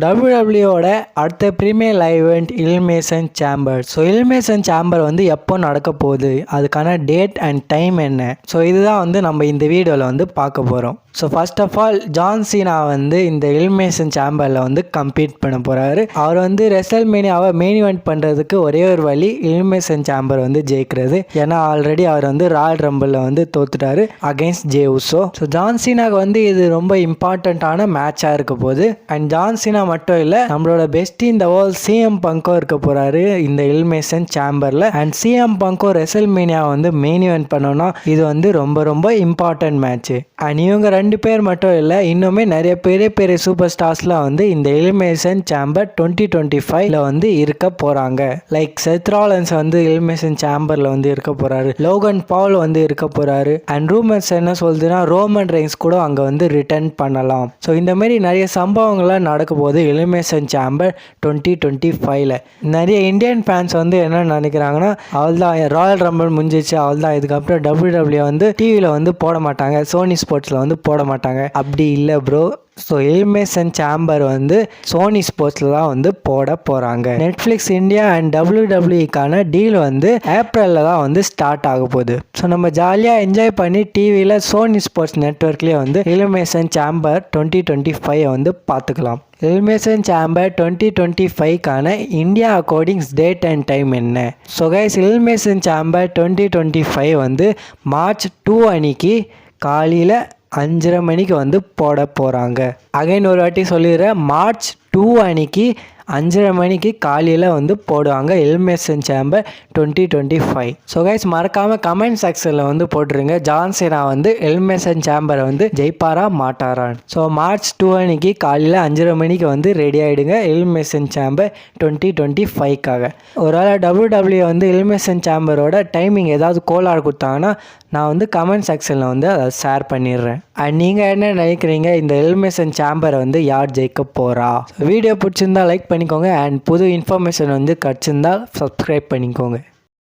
WWE அடுத்த premier live event elimination chamber. So elimination chamber வந்து எப்போ நடக்க போகுது, அதுக்கான டேட் அண்ட் டைம் என்ன, ஸோ இதுதான் வந்து நம்ம இந்த வீடியோவில் வந்து பார்க்க போகிறோம். So first of all John Cena வந்து இந்த எலிமினேஷன் சேம்பரில் வந்து கம்பீட் பண்ண போகிறாரு. அவர் வந்து ரெசல்மேனியாவை மெயின் இவெண்ட் பண்ணுறதுக்கு ஒரே ஒரு வழி எலிமினேஷன் சேம்பர் வந்து ஜெயிக்கிறது. ஏன்னா ஆல்ரெடி அவர் வந்து ராயல் ரம்பிளில் வந்து தோத்துட்டாரு against Jey Uso. So John சீனாவுக்கு வந்து இது ரொம்ப இம்பார்ட்டண்ட்டான மேட்சாக இருக்க போகுது. அண்ட் ஜான் சீனா மட்டும் இல்லை, நம்மளோட பெஸ்ட் இந்த வேர்ல்ட் சிஎம் பங்கோ இருக்க போகிறாரு இந்த எலிமினேஷன் சேம்பரில். அண்ட் சிஎம் பங்கோ ரெசல்மேனியா வந்து மெயின் இவெண்ட் பண்ணோன்னா இது வந்து ரொம்ப ரொம்ப இம்பார்ட்டன்ட் மேட்ச். அண்ட் இவங்க ரெண்டு பேர் மட்டும் இல்லை, இன்னுமே நிறைய பெரிய சூப்பர் ஸ்டார்ஸ்லாம் வந்து இந்த எலிமினேஷன் சேம்பர் 2025ல வந்து இருக்க போகிறாங்க. லைக் செத் ராலன்ஸ் வந்து எலிமினேஷன் சேம்பரில் வந்து இருக்க போகிறாரு, லோகன் பால் வந்து இருக்க போகிறாரு. அண்ட் ரூமர்ஸ் என்ன சொல்லுதுன்னா ரோமன் ரெயின்ஸ் கூட அங்கே வந்து ரிட்டர்ன் பண்ணலாம். ஸோ இந்த மாதிரி நிறைய சம்பவங்கள்லாம் நடக்க போகுது எலிமினேஷன் சேம்பர் 2025ல. நிறைய இந்தியன் ஃபேன்ஸ் வந்து என்ன நினைக்கிறாங்கன்னா, அவள் தான் ராயல் ரம்பிள் முடிஞ்சிச்சு, அவள் தான் இதுக்கப்புறம் WWE வந்து டிவியில் வந்து போட மாட்டாங்க, சோனி ஸ்போர்ட்ஸில் வந்து போட மாட்டாங்க. அப்படி இல்லை ப்ரோ. ஸோ எலிமினேஷன் சேம்பர் வந்து சோனி ஸ்போர்ட்ஸில் தான் வந்து போட போகிறாங்க. நெட்ஃப்ளிக்ஸ் இந்தியா அண்ட் WWEக்கான டீல் வந்து ஏப்ரலில் தான் வந்து ஸ்டார்ட் ஆக போகுது. ஸோ நம்ம ஜாலியாக என்ஜாய் பண்ணி டிவியில் சோனி ஸ்போர்ட்ஸ் நெட்வொர்க்லேயே வந்து எலிமினேஷன் சேம்பர் 2025 வந்து பார்த்துக்கலாம். எலிமினேஷன் சேம்பர் 2025க்கான India according date and time என்ன? ஸோ கைஸ், எலிமினேஷன் சேம்பர் 2025 வந்து மார்ச் 2 அன்னைக்கு காலையில் 5:30 மணிக்கு வந்து போட போகிறாங்க. அகைன் ஒரு வாட்டி சொல்லிடுறேன், மார்ச் 2 அன்னைக்கு 5:30 மணிக்கு காலையில் வந்து போடுவாங்க எலிமினேஷன் சேம்பர் 2025. ஸோ கைஸ், மறக்காமல் கமெண்ட் செக்ஷனில் வந்து போட்டுருங்க, ஜான் சீனா வந்து எலிமினேஷன் சேம்பரை வந்து ஜெயிப்பாரா மாட்டாரான்னு. ஸோ மார்ச் 2 அன்னைக்கு காலையில் 5:30 மணிக்கு வந்து ரெடி ஆகிடுங்க எலிமினேஷன் சேம்பர் 2025க்காக. ஒருவேளை WWE வந்து எலிமினேஷன் சேம்பரோட டைமிங் ஏதாவது கோளாறு கொடுத்தாங்கன்னா நான் வந்து கமெண்ட் செக்ஷனில் வந்து அதை ஷேர் பண்ணிடுறேன். அண்ட் நீங்கள் என்ன நினைக்கிறீங்க, இந்த எலிமினேஷன் சேம்பரை வந்து யார் ஜெயிக்க போகிறா? வீடியோ பிடிச்சிருந்தா லைக் பண்ணிக்கோங்க. அண்ட் புது இன்ஃபர்மேஷன் வந்து கிடச்சிருந்தால் சப்ஸ்கிரைப் பண்ணிக்கோங்க.